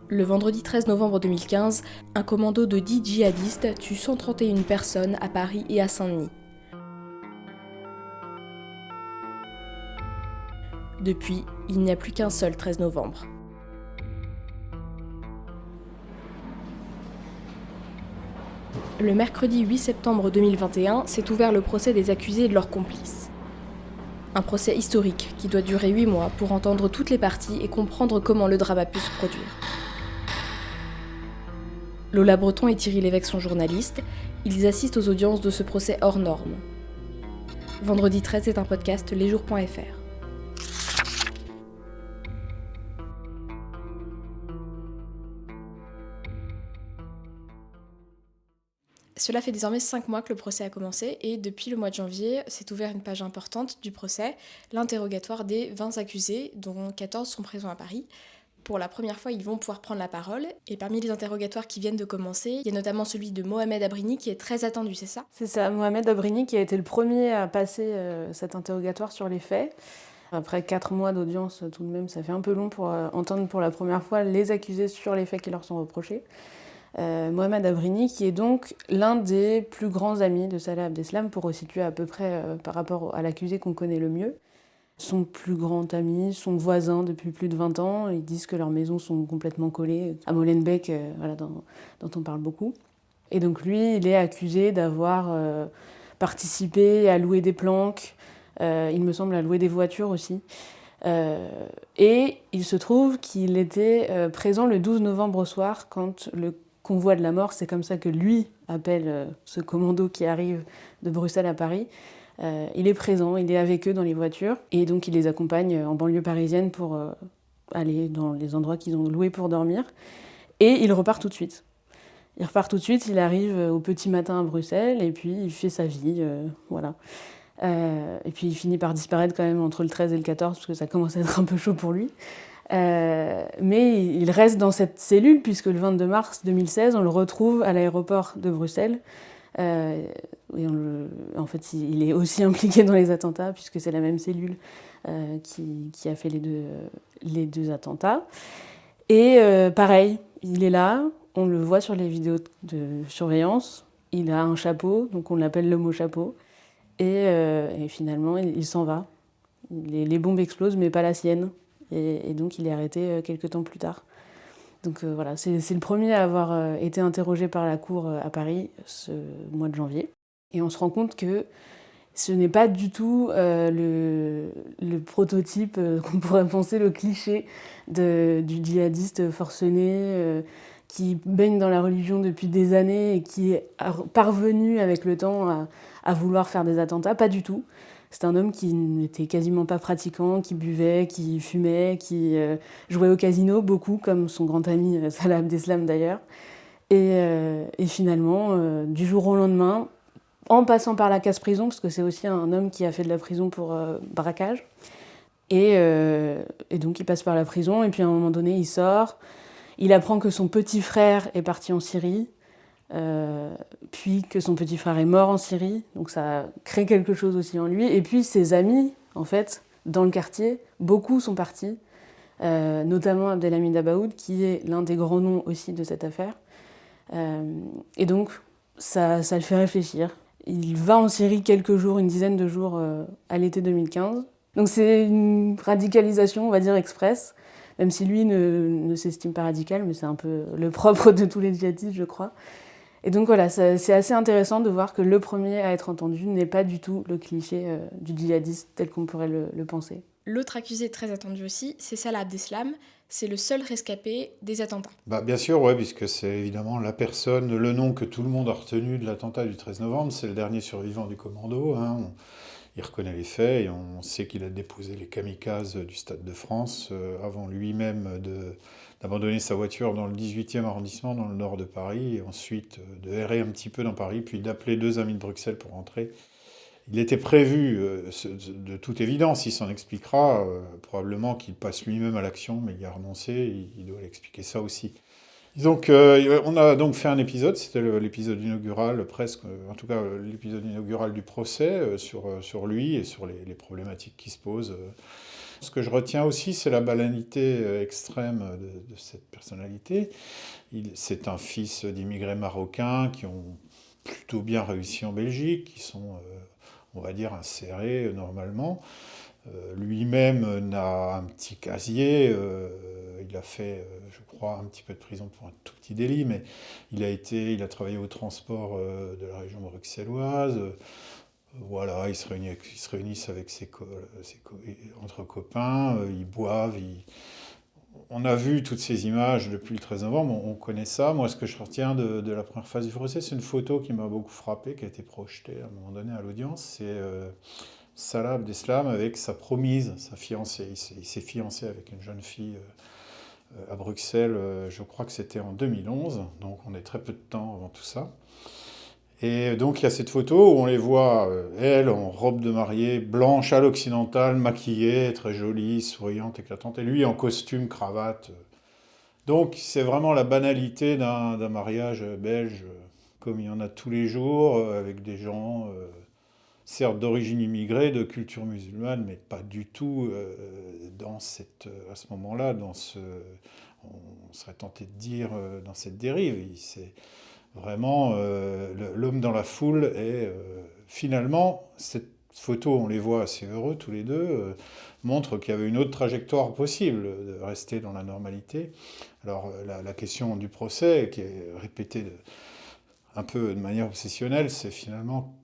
Le vendredi 13 novembre 2015, un commando de 10 djihadistes tue 131 personnes à Paris et à Saint-Denis. Depuis, il n'y a plus qu'un seul 13 novembre. Le mercredi 8 septembre 2021 s'est ouvert le procès des accusés et de leurs complices. Un procès historique qui doit durer 8 mois pour entendre toutes les parties et comprendre comment le drame a pu se produire. Lola Breton et Thierry Lévesque sont journalistes. Ils assistent aux audiences de ce procès hors norme. Vendredi 13 est un podcast lesjours.fr. Cela fait désormais 5 mois que le procès a commencé et depuis le mois de janvier s'est ouvert une page importante du procès, l'interrogatoire des 20 accusés, dont 14 sont présents à Paris. Pour la première fois, ils vont pouvoir prendre la parole. Et parmi les interrogatoires qui viennent de commencer, il y a notamment celui de Mohamed Abrini qui est très attendu, c'est ça ? C'est ça, Mohamed Abrini qui a été le premier à passer cet interrogatoire sur les faits. Après 4 mois d'audience, tout de même, ça fait un peu long pour entendre pour la première fois les accusés sur les faits qui leur sont reprochés. Mohamed Abrini, qui est donc l'un des plus grands amis de Salah Abdeslam, pour resituer à peu près par rapport à l'accusé qu'on connaît le mieux. Son plus grand ami, son voisin depuis plus de 20 ans, ils disent que leurs maisons sont complètement collées, à Molenbeek, dont on parle beaucoup. Et donc lui, il est accusé d'avoir participé à louer des planques, il me semble à louer des voitures aussi. Et il se trouve qu'il était présent le 12 novembre au soir quand le convoi de la mort, c'est comme ça que lui appelle ce commando qui arrive de Bruxelles à Paris. Il est présent, il est avec eux dans les voitures et donc il les accompagne en banlieue parisienne pour aller dans les endroits qu'ils ont loués pour dormir. Et il repart tout de suite. Il arrive au petit matin à Bruxelles et puis il fait sa vie, voilà. Et puis il finit par disparaître quand même entre le 13 et le 14 parce que ça commence à être un peu chaud pour lui. Mais il reste dans cette cellule puisque le 22 mars 2016, on le retrouve à l'aéroport de Bruxelles. Et en fait, il est aussi impliqué dans les attentats puisque c'est la même cellule qui a fait les deux attentats. Et pareil, il est là, on le voit sur les vidéos de surveillance, il a un chapeau, donc on l'appelle l'homme au chapeau. Et finalement, il s'en va. Les bombes explosent, mais pas la sienne. Et donc, il est arrêté quelques temps plus tard. Donc voilà, c'est le premier à avoir été interrogé par la cour à Paris ce mois de janvier. Et on se rend compte que ce n'est pas du tout le prototype qu'on pourrait penser, le cliché du djihadiste forcené qui baigne dans la religion depuis des années et qui est parvenu avec le temps à vouloir faire des attentats. Pas du tout. C'est un homme qui n'était quasiment pas pratiquant, qui buvait, qui fumait, qui jouait au casino beaucoup, comme son grand ami Salah Abdeslam d'ailleurs. Et finalement, du jour au lendemain, en passant par la case-prison, parce que c'est aussi un homme qui a fait de la prison pour braquage. Et donc il passe par la prison, et puis à un moment donné, il sort. Il apprend que son petit frère est parti en Syrie, puis que son petit frère est mort en Syrie, donc ça crée quelque chose aussi en lui. Et puis ses amis, en fait, dans le quartier, beaucoup sont partis, notamment Abdelhamid Abaoud, qui est l'un des grands noms aussi de cette affaire. Et donc, ça le fait réfléchir. Il va en Syrie quelques jours, une dizaine de jours à l'été 2015. Donc c'est une radicalisation, on va dire, express, même si lui ne s'estime pas radical, mais c'est un peu le propre de tous les djihadistes, je crois. Et donc voilà, c'est assez intéressant de voir que le premier à être entendu n'est pas du tout le cliché du djihadiste tel qu'on pourrait le penser. L'autre accusé très attendu aussi, c'est Salah Abdeslam. C'est le seul rescapé des attentats. Bien sûr, ouais, puisque c'est évidemment la personne, le nom que tout le monde a retenu de l'attentat du 13 novembre, c'est le dernier survivant du commando. Il reconnaît les faits et on sait qu'il a déposé les kamikazes du Stade de France avant lui-même d'abandonner sa voiture dans le 18e arrondissement, dans le nord de Paris, et ensuite de errer un petit peu dans Paris, puis d'appeler 2 amis de Bruxelles pour rentrer. Il était prévu, de toute évidence, il s'en expliquera, probablement qu'il passe lui-même à l'action, mais il a renoncé, il doit l'expliquer ça aussi. Donc, on a donc fait un épisode, c'était l'épisode inaugural, presque, en tout cas l'épisode inaugural du procès, sur lui et sur les problématiques qui se posent. Ce que je retiens aussi, c'est la banalité extrême de cette personnalité. C'est un fils d'immigrés marocains qui ont plutôt bien réussi en Belgique, qui sont, on va dire, insérés normalement. Lui-même n'a un petit casier, il a fait, je crois, un petit peu de prison pour un tout petit délit, mais il a travaillé au transport de la région bruxelloise. Voilà, ils se réunissent avec entre copains, ils boivent. On a vu toutes ces images depuis le 13 novembre, on connaît ça. Moi, ce que je retiens de la première phase du procès, c'est une photo qui m'a beaucoup frappé, qui a été projetée à un moment donné à l'audience. C'est Salah Abdeslam avec sa promise, sa fiancée. Il s'est fiancé avec une jeune fille à Bruxelles, je crois que c'était en 2011, donc on est très peu de temps avant tout ça. Et donc il y a cette photo où on les voit, elle en robe de mariée, blanche à l'occidentale, maquillée, très jolie, souriante, éclatante, et lui en costume, cravate. Donc c'est vraiment la banalité d'un mariage belge, comme il y en a tous les jours, avec des gens, certes d'origine immigrée, de culture musulmane, mais pas du tout à ce moment-là, on serait tenté de dire, dans cette dérive. C'est vraiment l'homme dans la foule et finalement, cette photo, on les voit assez heureux tous les deux, montre qu'il y avait une autre trajectoire possible de rester dans la normalité. Alors la question du procès, qui est répétée un peu de manière obsessionnelle, c'est finalement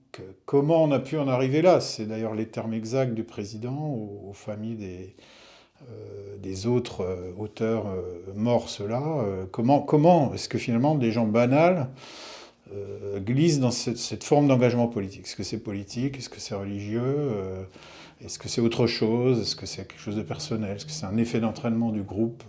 comment on a pu en arriver là. C'est d'ailleurs les termes exacts du président aux familles des autres auteurs morts, ceux-là. Comment est-ce que finalement des gens banals glissent dans cette forme d'engagement politique? Est-ce que c'est politique? Est-ce que c'est religieux? Est-ce que c'est autre chose? Est-ce que c'est quelque chose de personnel? Est-ce que c'est un effet d'entraînement du groupe?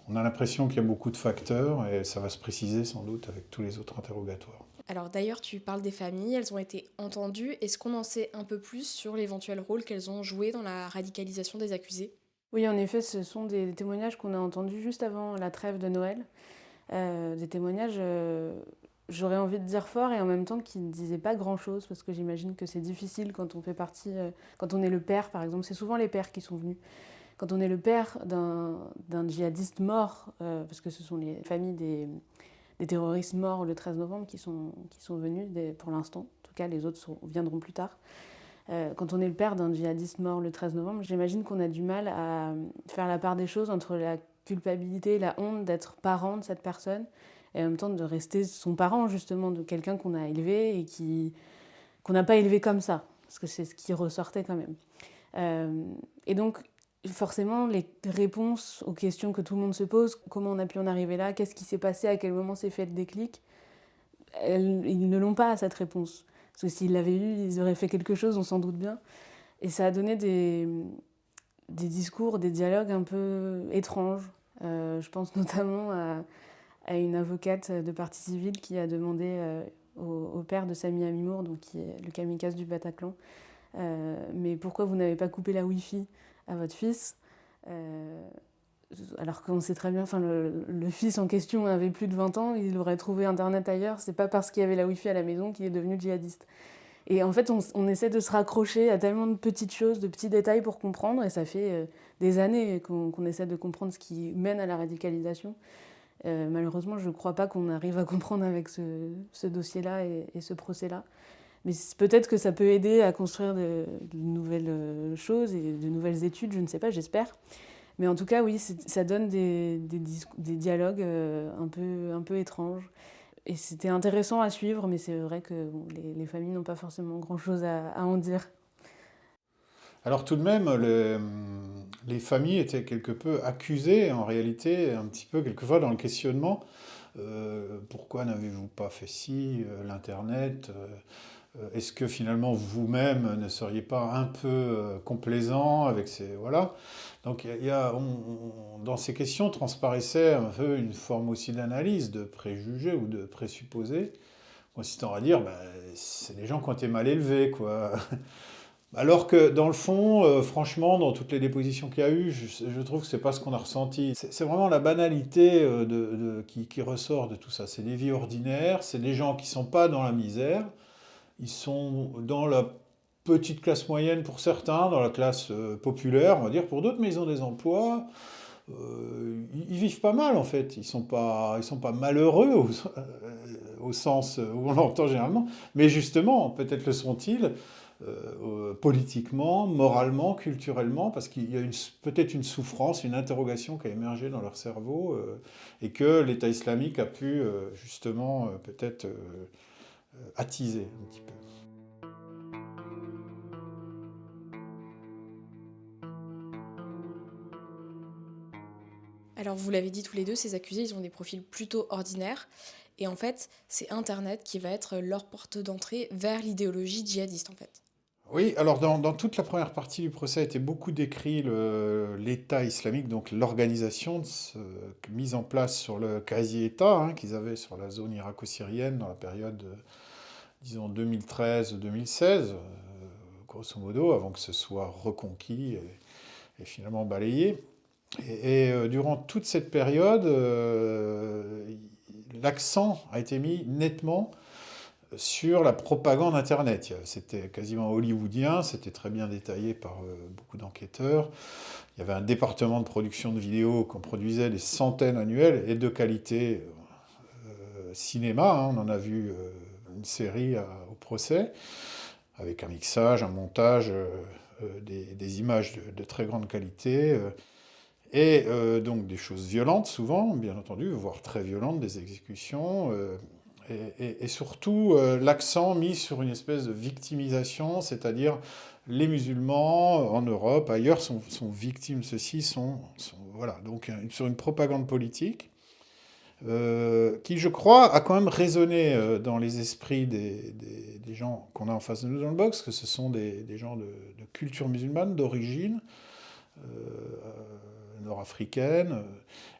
On a l'impression qu'il y a beaucoup de facteurs et ça va se préciser sans doute avec tous les autres interrogatoires. Alors d'ailleurs, tu parles des familles, elles ont été entendues. Est-ce qu'on en sait un peu plus sur l'éventuel rôle qu'elles ont joué dans la radicalisation des accusés? Oui, en effet, ce sont des témoignages qu'on a entendus juste avant la trêve de Noël. Des témoignages, j'aurais envie de dire forts et en même temps qui ne disaient pas grand-chose, parce que j'imagine que c'est difficile quand on fait partie, quand on est le père par exemple, c'est souvent les pères qui sont venus. Quand on est le père d'un djihadiste mort, parce que ce sont les familles des terroristes morts le 13 novembre qui sont venus pour l'instant, en tout cas les autres viendront plus tard. Quand on est le père d'un djihadiste mort le 13 novembre, j'imagine qu'on a du mal à faire la part des choses entre la culpabilité, la honte d'être parent de cette personne et en même temps de rester son parent justement, de quelqu'un qu'on a élevé et qu'on n'a pas élevé comme ça, parce que c'est ce qui ressortait quand même. Et donc forcément les réponses aux questions que tout le monde se pose, comment on a pu en arriver là, qu'est-ce qui s'est passé, à quel moment s'est fait le déclic, ils ne l'ont pas cette réponse. Parce que s'ils l'avaient eu, ils auraient fait quelque chose, on s'en doute bien. Et ça a donné des discours, des dialogues un peu étranges. Je pense notamment à une avocate de partie civile qui a demandé au père de Sami Amimour, donc qui est le kamikaze du Bataclan, mais pourquoi vous n'avez pas coupé la Wi-Fi à votre fils, alors qu'on sait très bien, enfin le fils en question avait plus de 20 ans, il aurait trouvé internet ailleurs, c'est pas parce qu'il y avait la Wi-Fi à la maison qu'il est devenu djihadiste. Et en fait, on essaie de se raccrocher à tellement de petites choses, de petits détails pour comprendre, et ça fait des années qu'on essaie de comprendre ce qui mène à la radicalisation. Malheureusement, je ne crois pas qu'on arrive à comprendre avec ce dossier-là et ce procès-là. Mais peut-être que ça peut aider à construire de nouvelles choses et de nouvelles études, je ne sais pas, j'espère. Mais en tout cas, oui, ça donne des dialogues un peu étranges. Et c'était intéressant à suivre, mais c'est vrai que bon, les familles n'ont pas forcément grand-chose à en dire. Alors tout de même, les familles étaient quelque peu accusées, en réalité, un petit peu quelquefois dans le questionnement. Pourquoi n'avez-vous pas fait ci, l'Internet est-ce que finalement vous-même ne seriez pas un peu complaisant avec ces... Voilà. Donc dans ces questions transparaissait un peu une forme aussi d'analyse, de préjugés ou de présupposés, consistant à dire, ben, c'est des gens qui ont été mal élevés, quoi. Alors que dans le fond, franchement, dans toutes les dépositions qu'il y a eu, je trouve que c'est pas ce qu'on a ressenti. C'est vraiment la banalité qui ressort de tout ça. C'est des vies ordinaires, c'est des gens qui sont pas dans la misère, ils sont dans la petite classe moyenne pour certains, dans la classe populaire, on va dire, pour d'autres, mais ils ont des emplois. Ils vivent pas mal en fait, ils sont pas malheureux au sens où on l'entend généralement, mais justement, peut-être le sont-ils politiquement, moralement, culturellement, parce qu'il y a peut-être une souffrance, une interrogation qui a émergé dans leur cerveau et que l'État islamique a pu justement peut-être attiser un petit peu. Alors vous l'avez dit tous les deux, ces accusés, ils ont des profils plutôt ordinaires. Et en fait, c'est Internet qui va être leur porte d'entrée vers l'idéologie djihadiste en fait. Oui, alors dans toute la première partie du procès a été beaucoup décrit l'État islamique, donc l'organisation mise en place sur le quasi-État hein, qu'ils avaient sur la zone irako-syrienne dans la période, disons, 2013-2016, grosso modo, avant que ce soit reconquis et finalement balayé. Durant toute cette période, l'accent a été mis nettement sur la propagande Internet. C'était quasiment hollywoodien, c'était très bien détaillé par beaucoup d'enquêteurs. Il y avait un département de production de vidéos qu'on produisait des centaines annuelles et de qualité cinéma. Hein. On en a vu une série au procès, avec un mixage, un montage, des images de très grande qualité. Donc des choses violentes souvent, bien entendu, voire très violentes, des exécutions. Et surtout l'accent mis sur une espèce de victimisation, c'est-à-dire les musulmans en Europe, ailleurs, sont victimes, ceux-ci voilà, donc sur une propagande politique qui, je crois, a quand même résonné dans les esprits des gens qu'on a en face de nous dans le box, que ce sont des gens de culture musulmane, d'origine, nord-africaine,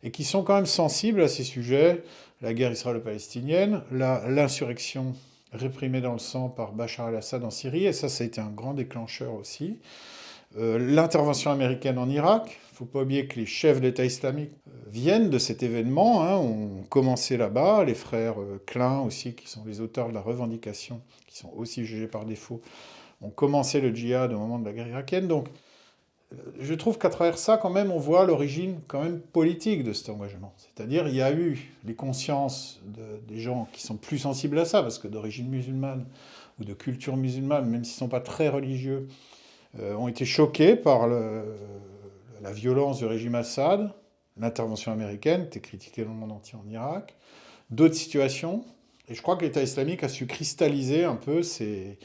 et qui sont quand même sensibles à ces sujets, la guerre israélo-palestinienne, l'insurrection réprimée dans le sang par Bachar el-Assad en Syrie, et ça a été un grand déclencheur aussi. L'intervention américaine en Irak, il ne faut pas oublier que les chefs d'État islamique viennent de cet événement, hein, ont commencé là-bas, les frères Klein aussi, qui sont les auteurs de la revendication, qui sont aussi jugés par défaut, ont commencé le djihad au moment de la guerre irakienne, donc je trouve qu'à travers ça, quand même, on voit l'origine quand même politique de cet engagement. C'est-à-dire, il y a eu les consciences des gens qui sont plus sensibles à ça, parce que d'origine musulmane ou de culture musulmane, même s'ils ne sont pas très religieux, ont été choqués par la violence du régime Assad, l'intervention américaine, qui était critiquée dans le monde entier en Irak, d'autres situations. Et je crois que l'État islamique a su cristalliser un peu ces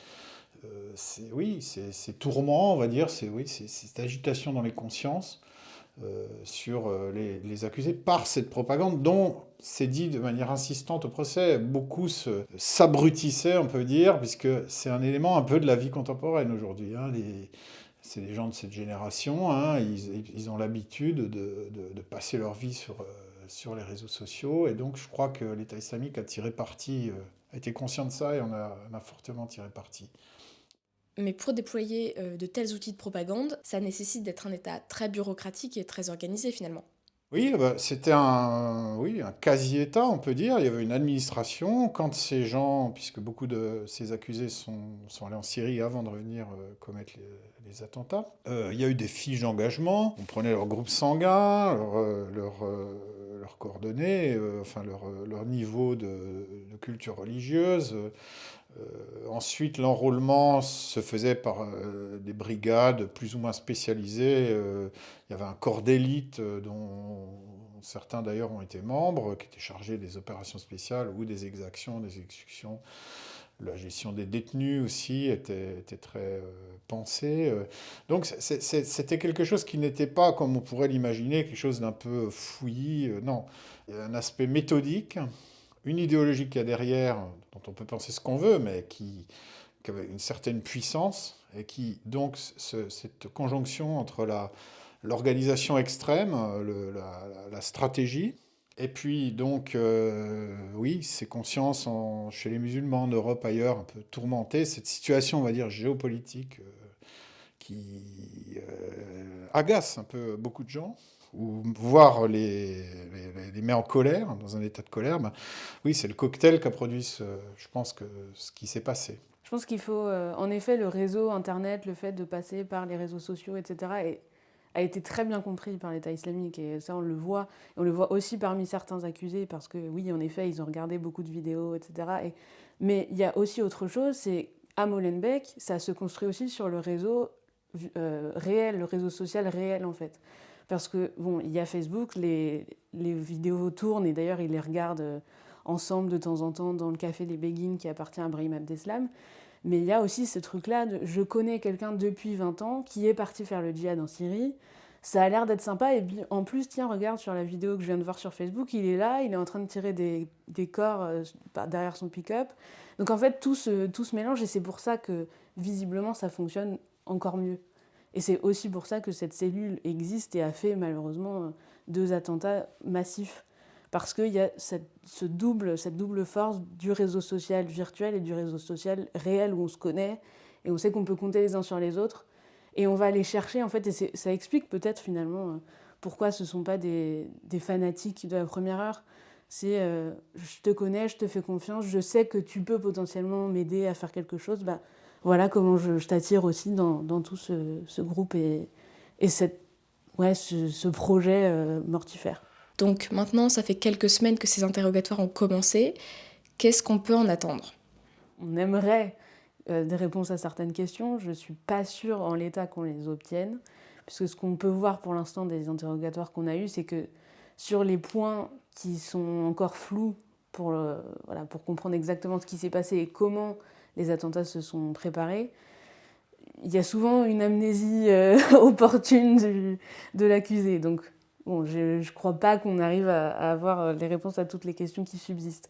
tourments, on va dire, cette agitation dans les consciences sur les accusés par cette propagande dont c'est dit de manière insistante au procès. Beaucoup s'abrutissaient, on peut dire, puisque c'est un élément un peu de la vie contemporaine aujourd'hui. Hein. C'est des gens de cette génération, hein, ils ont l'habitude de passer leur vie sur les réseaux sociaux, et donc je crois que l'État islamique a tiré parti, a été conscient de ça et on a fortement tiré parti. Mais pour déployer de tels outils de propagande, ça nécessite d'être un État très bureaucratique et très organisé finalement. Oui, bah, c'était oui, un quasi-État, on peut dire. Il y avait une administration. Quand ces gens, puisque beaucoup de ces accusés sont allés en Syrie avant de revenir commettre les attentats, il y a eu des fiches d'engagement. On prenait leur groupe sanguin, leurs coordonnées, enfin leur niveau de culture religieuse. Ensuite, l'enrôlement se faisait par des brigades plus ou moins spécialisées. Il y avait un corps d'élite dont certains d'ailleurs ont été membres, qui étaient chargés des opérations spéciales ou des exactions, des exécutions. La gestion des détenus aussi était très pensée. Donc c'était quelque chose qui n'était pas, comme on pourrait l'imaginer, quelque chose d'un peu fouillis. Non, il y a un aspect méthodique, une idéologie qu'il y a derrière, dont on peut penser ce qu'on veut, mais qui avait une certaine puissance, et qui, donc, cette conjonction entre l'organisation extrême, la stratégie, et puis, donc, oui, ces consciences chez les musulmans en Europe, ailleurs, un peu tourmentées, cette situation, on va dire, géopolitique agace un peu beaucoup de gens, ou voir les met en colère, dans un état de colère, ben, oui, c'est le cocktail qu'a produit je pense que ce qui s'est passé. Je pense qu'il faut, en effet, le réseau Internet, le fait de passer par les réseaux sociaux, etc., a été très bien compris par l'État islamique. Et ça, on le voit. Et on le voit aussi parmi certains accusés, parce que oui, en effet, ils ont regardé beaucoup de vidéos, etc. Mais il y a aussi autre chose, c'est à Molenbeek, ça se construit aussi sur le réseau réel, le réseau social réel, en fait. Parce que, bon, il y a Facebook, les vidéos tournent, et d'ailleurs, ils les regardent ensemble de temps en temps dans le café des Béguines qui appartient à Brahim Abdeslam. Mais il y a aussi ce truc-là de je connais quelqu'un depuis 20 ans qui est parti faire le djihad en Syrie. Ça a l'air d'être sympa. Et puis, en plus, tiens, regarde sur la vidéo que je viens de voir sur Facebook, il est là, il est en train de tirer des corps derrière son pick-up. Donc en fait, tout se mélange et c'est pour ça que visiblement ça fonctionne encore mieux. Et c'est aussi pour ça que cette cellule existe et a fait malheureusement 2 attentats massifs. Parce qu'il y a cette double force du réseau social virtuel et du réseau social réel où on se connaît et on sait qu'on peut compter les uns sur les autres. Et on va aller chercher, en fait, et ça explique peut-être finalement pourquoi ce ne sont pas des fanatiques de la première heure. C'est je te connais, je te fais confiance, je sais que tu peux potentiellement m'aider à faire quelque chose. Bah, voilà comment je t'attire aussi dans tout ce groupe et ce projet mortifère. Donc maintenant, ça fait quelques semaines que ces interrogatoires ont commencé. Qu'est-ce qu'on peut en attendre ? On aimerait des réponses à certaines questions. Je ne suis pas sûre en l'état qu'on les obtienne, puisque ce qu'on peut voir pour l'instant des interrogatoires qu'on a eus, c'est que sur les points qui sont encore flous pour comprendre exactement ce qui s'est passé et comment les attentats se sont préparés, il y a souvent une amnésie opportune de l'accusé. Donc, bon, je ne crois pas qu'on arrive à avoir les réponses à toutes les questions qui subsistent.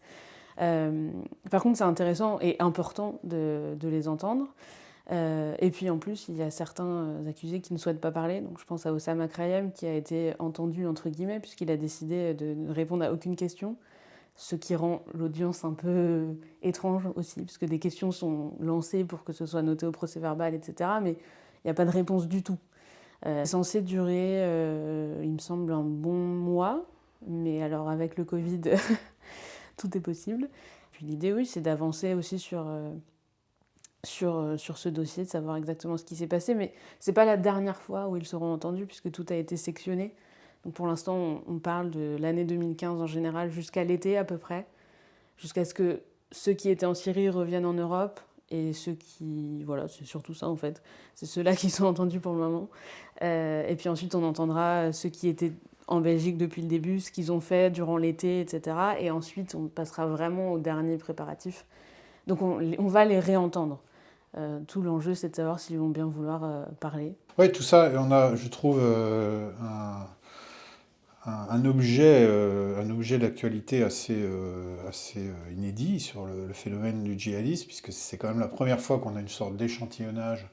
Par contre, c'est intéressant et important de les entendre. Et puis en plus, il y a certains accusés qui ne souhaitent pas parler. Donc je pense à Oussama Krayem qui a été entendu entre guillemets puisqu'il a décidé de ne répondre à aucune question. Ce qui rend l'audience un peu étrange aussi, puisque des questions sont lancées pour que ce soit noté au procès-verbal, etc. Mais il n'y a pas de réponse du tout. C'est censé durer, il me semble, un bon mois. Mais alors avec le Covid, tout est possible. Puis l'idée, oui, c'est d'avancer aussi sur ce dossier, de savoir exactement ce qui s'est passé. Mais ce n'est pas la dernière fois où ils seront entendus, puisque tout a été sectionné. Donc pour l'instant, on parle de l'année 2015 en général, jusqu'à l'été à peu près, jusqu'à ce que ceux qui étaient en Syrie reviennent en Europe, et ceux qui... Voilà, c'est surtout ça en fait. C'est ceux-là qui sont entendus pour le moment. Et puis ensuite, on entendra ceux qui étaient en Belgique depuis le début, ce qu'ils ont fait durant l'été, etc. Et ensuite, on passera vraiment au dernier préparatif. Donc on va les réentendre. Tout l'enjeu, c'est de savoir s'ils vont bien vouloir parler. Oui, tout ça, on a, je trouve, un objet d'actualité assez inédit sur le phénomène du djihadisme, puisque c'est quand même la première fois qu'on a une sorte d'échantillonnage,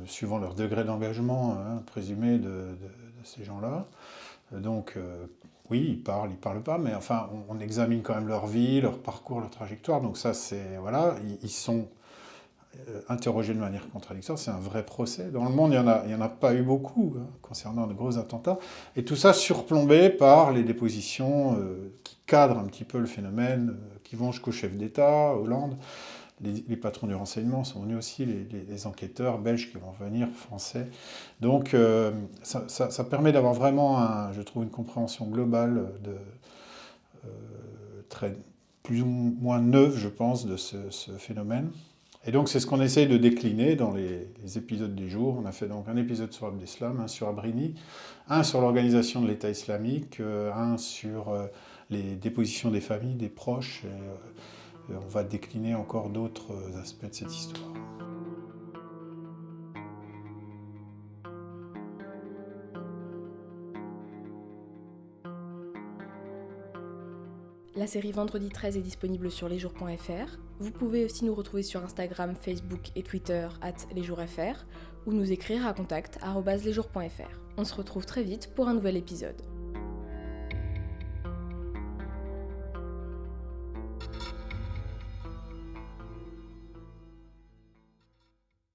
suivant leur degré d'engagement présumé de ces gens-là. Donc, oui, ils parlent pas, mais enfin, on examine quand même leur vie, leur parcours, leur trajectoire. Donc ça, c'est, voilà, ils sont interrogés de manière contradictoire, c'est un vrai procès. Dans le monde, il y en a pas eu beaucoup concernant de gros attentats. Et tout ça surplombé par les dépositions qui cadrent un petit peu le phénomène, qui vont jusqu'au chef d'État, Hollande. Les patrons du renseignement sont venus aussi, les enquêteurs belges qui vont venir, français. Donc ça permet d'avoir vraiment, je trouve, une compréhension globale plus ou moins neuve, je pense, de ce phénomène. Et donc c'est ce qu'on essaye de décliner dans les épisodes du jour. On a fait donc un épisode sur Abdeslam, un sur Abrini, un sur l'organisation de l'État islamique, un sur les dépositions des familles, des proches. Et on va décliner encore d'autres aspects de cette histoire. La série Vendredi 13 est disponible sur lesjours.fr. Vous pouvez aussi nous retrouver sur Instagram, Facebook et Twitter @lesjours.fr ou nous écrire à contact@lesjours.fr. On se retrouve très vite pour un nouvel épisode.